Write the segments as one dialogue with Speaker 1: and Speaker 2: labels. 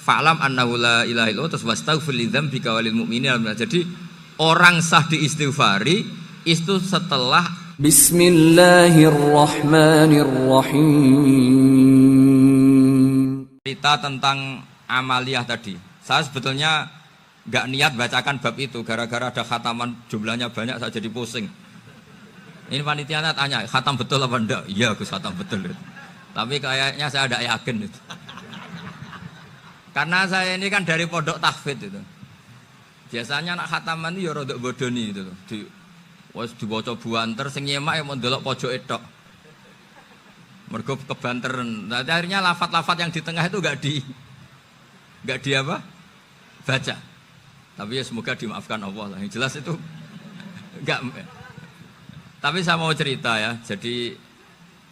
Speaker 1: fa'lam annahu la ilaha illallah terus wastaghfir lidzambika walil mu'minin. Jadi orang sah diistighfari itu setelah
Speaker 2: Bismillahirrahmanirrahim.
Speaker 1: Cerita tentang amaliyah tadi. Saya sebetulnya nggak niat bacakan bab itu gara-gara ada khataman jumlahnya banyak saya jadi pusing. Ini panitianya tanya, khatam betul apa enggak? Iya, Gus, khatam betul. Tapi kayaknya saya tidak yakin itu. Karena saya ini kan dari pondok tahfidz itu. Biasanya anak khataman itu ya rada bodoni itu loh. Wes dibaca buanter sing nyemak ya mau ndelok pojoke tok. Mergo kebanteren. Nah, akhirnya lafat-lafat yang di tengah itu enggak di apa? Baca. Tapi ya semoga dimaafkan Allah lah. Yang jelas itu enggak. Tapi saya mau cerita ya. Jadi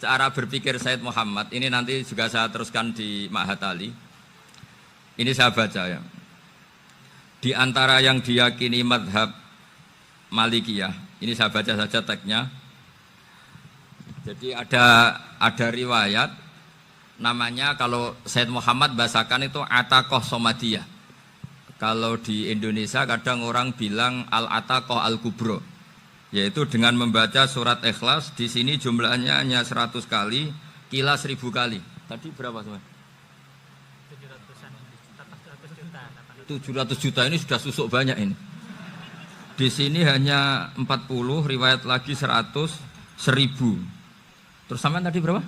Speaker 1: cara berpikir Said Muhammad ini nanti juga saya teruskan di Ma'had Ali. Ini saya baca ya. Di antara yang diyakini madhab Malikiyah, ini saya baca saja teksnya. Jadi ada riwayat namanya kalau Said Muhammad bahasakan itu Ataqah Somadiyah. Kalau di Indonesia kadang orang bilang Al-Ataqah Al-Kubro, yaitu dengan membaca surat Ikhlas. Di sini jumlahnya hanya 100 kali, Kila 1000 kali. Tadi berapa teman? 700 juta ini sudah susuk banyak ini. Di sini hanya 40, riwayat lagi 100, 1000. Terus sampean tadi berapa?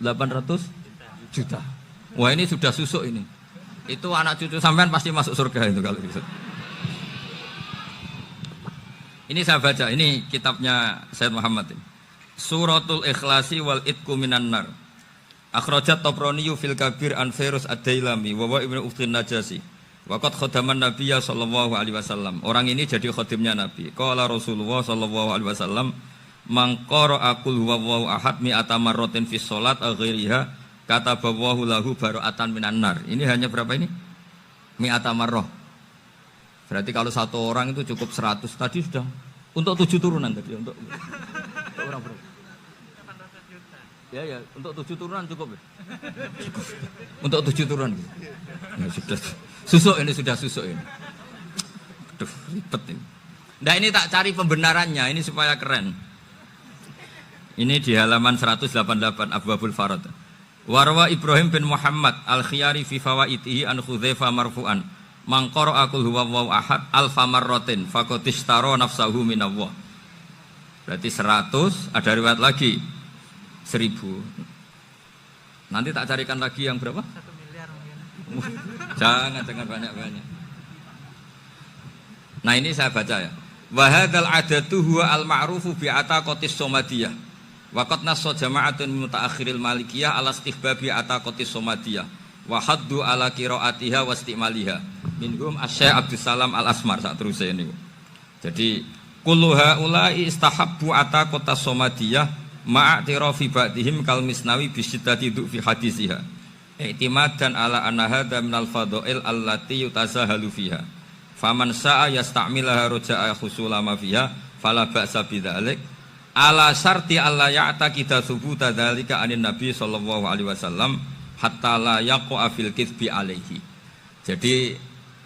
Speaker 1: 800 juta. Wah, ini sudah susuk ini. Itu anak cucu sampean pasti masuk surga itu kalau gitu. Ini saya baca, ini kitabnya Said Muhammad ini. Suratul Ikhlasi wal Itqu minan nar. Akhrajat Tabrani fil Kabir an Fairuz ad-Dailami wa Ibnu Uftin Najasi. Waqad khadaman Nabiyya sallallahu alaihi wasallam. Orang ini jadi khadimnya Nabi. Qala Rasulullah sallallahu alaihi wasallam, "Man qara'a qul huwallahu ahad mi'ata marratin fi shalat ghairiha katabahu lahu bara'atan minan nar." Ini hanya berapa ini? Mi'ata marrah. Berarti kalau satu orang itu cukup 100. Tadi sudah untuk 7 turunan tadi untuk orang berapa?
Speaker 2: 800 juta.
Speaker 1: Ya, untuk 7 turunan cukup ya? Cukup. Untuk 7 turunan. Ya sudah. Susuk ini sudah susuk ini. Aduh, ribet ini. Nah, ini tak cari pembenarannya, ini supaya keren. Ini di halaman 188 Abwabul Farad. Warwa Ibrahim bin Muhammad Al-Khiyari fi fawaitihi an Hudzaifah marfu'an. Man qara'a qul huwallahu ahad alfa marratin faqad ishtara nafsahu minallah. Berarti 100, ada riwayat lagi 1000. Nanti tak carikan lagi yang berapa?
Speaker 2: 1 miliar mungkin.
Speaker 1: Jangan banyak-banyak. Nah, ini saya baca ya. Wa hadzal adatu huwa al-ma'rufu bi ataqatis somadiyah. Wa qad nassa jama'atun mutaakhiril malikiyah ala istihbabi ataqatis somadiyah. Wa haddu ala qiraatiha wa istimaliha. Minhum Asy-Syaikh Abdus Salam Al-Asmar sak terus ini. Jadi kullu haula'i istahabbu ataqatas somadiyah ma'atirafi ba'dihim kal misnawi bi syiddati fi hadisiha. I'timadan ala anna hadza minal fadha'il allati yutasahalu fiha. Faman sa'a yasta'milaha raja'a husula ma fiha fala ba'sa bidzalik. Ala syarti alla ya'taqida thubuta dzalika anin nabi sallallahu alaihi wasallam hatta la yaqa fil kitsbi alaihi. Jadi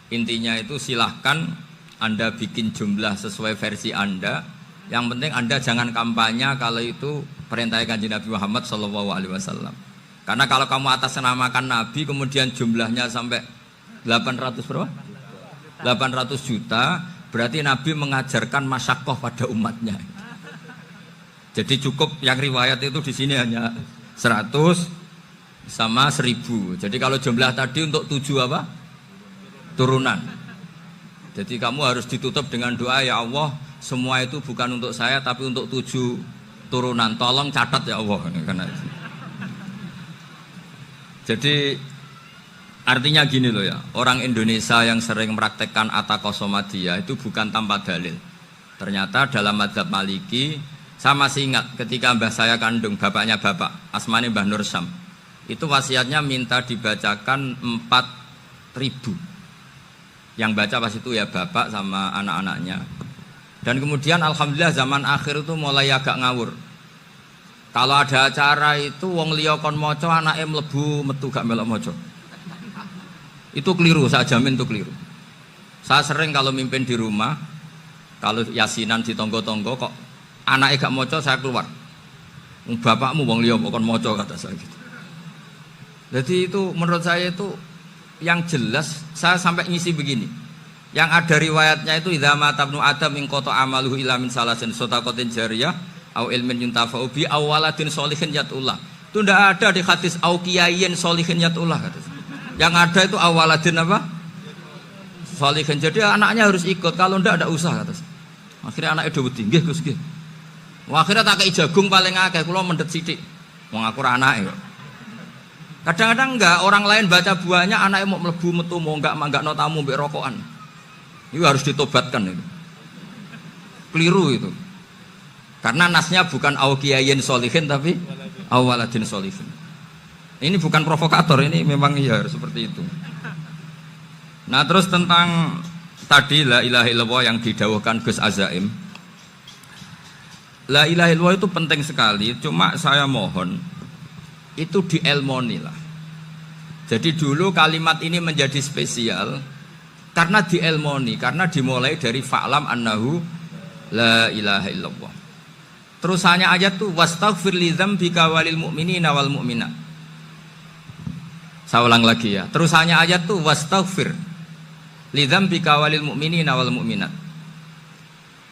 Speaker 1: intinya itu silahkan Anda bikin jumlah sesuai versi Anda. Yang penting Anda jangan kampanye kalau itu perintah Kanjeng Nabi Muhammad sallallahu alaihi wasallam. Karena kalau kamu atasnamakan Nabi kemudian jumlahnya sampai 800 berapa? 800 juta, berarti Nabi mengajarkan masyaqqah pada umatnya. Jadi cukup yang riwayat itu di sini hanya 100 sama 1000. Jadi kalau jumlah tadi untuk 7 apa? Turunan. Jadi kamu harus ditutup dengan doa, ya Allah, semua itu bukan untuk saya tapi untuk 7 turunan. Tolong catat ya Allah. Karena jadi artinya gini loh ya, orang Indonesia yang sering mempraktekkan ataqah somadiyah itu bukan tanpa dalil. Ternyata dalam mazhab Maliki, saya masih ingat ketika mbah saya kandung, bapaknya bapak, asmane Mbah Nur Syam, itu wasiatnya minta dibacakan 4000. Yang baca pas itu ya bapak sama anak-anaknya. Dan kemudian alhamdulillah zaman akhir itu mulai agak ngawur. Kalau ada acara itu wong liya kon maca anake mlebu metu gak melok maca. Itu keliru, saya jamin itu keliru. Saya sering kalau mimpin di rumah, kalau yasinan di tonggo-tonggo kok anaknya gak moco, saya keluar. Bapakmu wong liya kok moco, kata saya gitu. Jadi itu menurut saya itu yang jelas. Saya sampai ngisi begini. Yang ada riwayatnya itu idza mata ibnu adam min qata amaluhu ila min salasin shadaqatin jariyah au ilmin yuntafa'u bi aw waladin sholihin yatullah. Itu ndak ada di hadis au kiyayin sholihin yatullah kata. Yang ada itu awaladin apa? Sholihin. Jadi anaknya harus ikut, kalau ndak ada usah kata. Akhirnya anaknya do wedi, nggih Gus nggih. Akhirnya tak kei jagung paling akeh, kula mendet sithik. Wong aku ora anake kok. Kadang-kadang enggak, orang lain baca buahnya anaknya mau mlebu metu mau enggak no tamu mbek rokokan. Itu harus ditobatkan itu. Keliru itu. Karena nasnya bukan auqiyayin sholihin tapi awaladin sholihin. Ini bukan provokator, ini memang ya seperti itu. Nah, terus tentang tadi la ilaha illallah yang didawuhkan Gus Azaim. La ilaha illallah itu penting sekali, cuma saya mohon itu dielmoni lah. Jadi dulu kalimat ini menjadi spesial karena dielmoni, karena dimulai dari fa'lam annahu la ilaha illallah. Terusannya ayat tuh wastaghfir li dzambika walil mu'minina wal mu'minat. Saya ulang lagi ya. Terusannya ayat tuh wastaghfir li dzambika walil mu'minina wal mu'minat.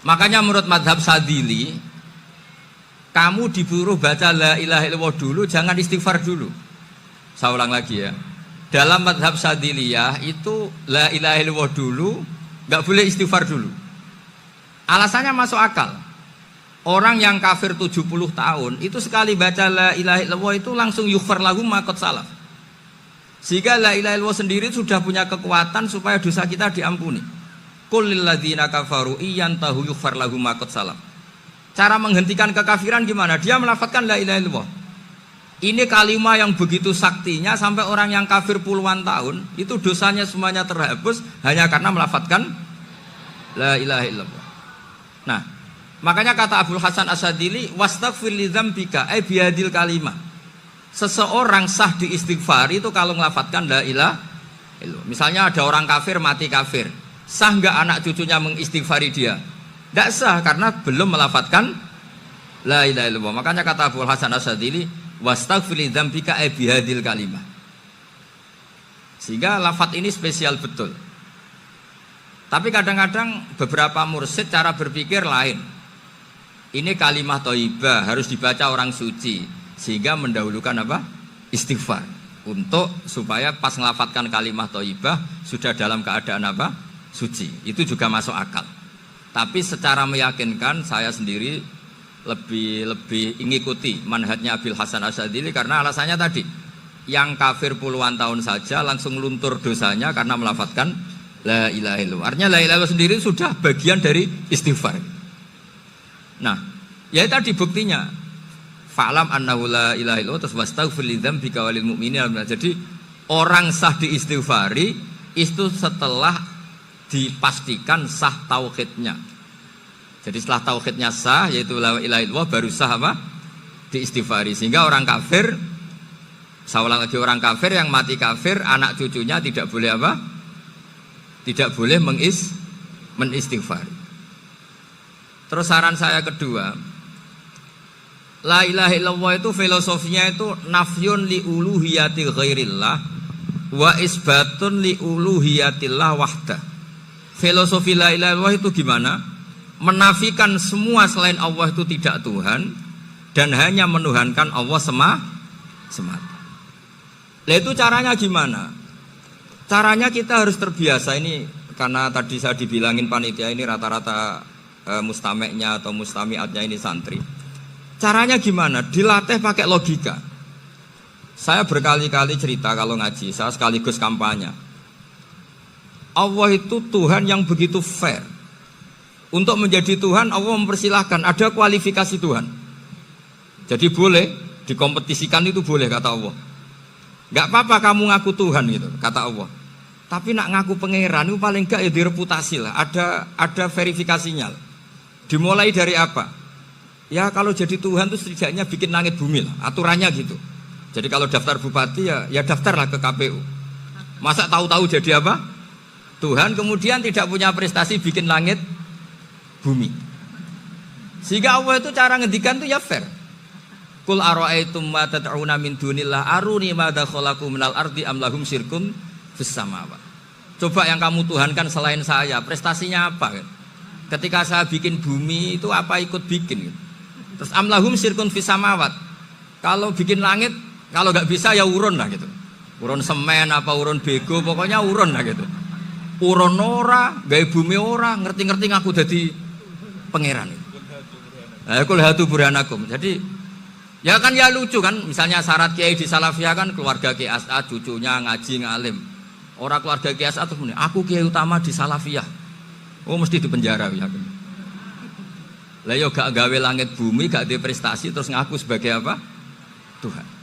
Speaker 1: Makanya menurut mazhab Sadili, kamu disuruh baca la ilaha illallah dulu, jangan istighfar dulu. Saya ulang lagi ya. Dalam mazhab Sadiliyah itu la ilaha illallah dulu, nggak boleh istighfar dulu. Alasannya masuk akal. Orang yang kafir 70 tahun itu sekali baca la ilaha illallah itu langsung yughfar lahum ma qad salaf. Sehingga la ilaha illallah sendiri sudah punya kekuatan supaya dosa kita diampuni. Qul lil ladzina kafaru iyantahu yughfar lahum ma qad salaf. Cara menghentikan kekafiran gimana? Dia melafadzkan la ilaha illallah. Ini kalimat yang begitu saktinya sampai orang yang kafir puluhan tahun itu dosanya semuanya terhapus hanya karena melafadzkan la ilaha illallah. Nah, makanya kata Abdul Hasan Asadili wastaghfir li dzambika ay bihadil kalimah. Seseorang sah diistighfar itu kalau melafadzkan la ilaha illallah. Misalnya ada orang kafir mati kafir, sah enggak anak cucunya mengistighfari dia? Tidak sah karena belum melafadzkan la ilaha illallah. Makanya kata Abdul Hasan Asadili wastaghfir li dzambika ay bihadil kalimah. Sehingga lafadz ini spesial betul. Tapi kadang-kadang beberapa mursyid cara berpikir lain. Ini kalimah thayyibah harus dibaca orang suci, sehingga mendahulukan apa? Istighfar. Untuk supaya pas ngelafadzkan kalimah thayyibah sudah dalam keadaan apa? Suci. Itu juga masuk akal. Tapi secara meyakinkan saya sendiri lebih mengikuti manhajnya Abil Hasan Asyadzili karena alasannya tadi, yang kafir puluhan tahun saja langsung luntur dosanya karena melafadzkan la ilaha illallah. Artinya la ilaha illallah sendiri sudah bagian dari istighfar. Nah, ya tadi buktinya fa'lam annahu la ilaha illallah terus wastaghfir li dzambika walil mu'minina. Jadi orang sah diistighfari itu setelah dipastikan sah tauhidnya. Jadi setelah tauhidnya sah yaitu la ilaha illallah baru sah apa? Diistighfari. Sehingga orang kafir, saya ulang lagi, orang kafir yang mati kafir anak cucunya tidak boleh apa? Tidak boleh menistighfari. Terus saran saya kedua, la ilaha illallah itu filosofinya itu nafyun li uluhiyati ghairillah wa isbatun li uluhiyatillah wahdah. Filosofi la ilaha illallah itu gimana? Menafikan semua selain Allah itu tidak Tuhan dan hanya menuhankan Allah semata. Lah itu caranya gimana? Caranya kita harus terbiasa ini, karena tadi saya dibilangin panitia ini rata-rata mustameknya atau mustamiatnya ini santri. Caranya gimana? Dilatih pakai logika. Saya berkali-kali cerita kalau ngaji, saya sekaligus kampanye. Allah itu Tuhan yang begitu fair. Untuk menjadi Tuhan Allah mempersilahkan, ada kualifikasi Tuhan. Jadi boleh dikompetisikan, itu boleh kata Allah. Gak apa-apa kamu ngaku Tuhan gitu kata Allah. Tapi nak ngaku pangeran itu paling gak ya direputasi lah. Ada verifikasinya. Dimulai dari apa? Ya kalau jadi Tuhan itu setidaknya bikin langit bumi lah. Aturannya gitu. Jadi kalau daftar bupati ya daftarlah ke KPU. Masa tahu-tahu jadi apa? Tuhan, kemudian tidak punya prestasi bikin langit bumi. Sehingga Allah itu cara ngendikan itu ya fair. Qul ara'aitum ma tad'una min dunillah aruni madza khalaqu minal ardi am lahum syirkum fis samawati. Coba yang kamu tuhankan selain saya, prestasinya apa? Ketika saya bikin bumi itu apa ikut bikin? Terus am lahum syirkun fis samawati. Kalau bikin langit, kalau nggak bisa ya urun lah gitu. Urun semen apa urun bego, pokoknya urun lah gitu. Urun ora, gawe bumi ora, ngerti-ngerti ngaku jadi pangeran. Kul hatu burhanakum. Jadi ya kan ya lucu kan, misalnya syarat kiai di Salafiyah kan keluarga Kiai As'ad, cucunya ngaji ngalim. Orang keluarga Kiai As'ad terus aku kiai utama di Salafiyah. Oh mesti di penjara ya. Lah yo gak gawe langit bumi, gak ada prestasi terus ngaku sebagai apa? Tuhan.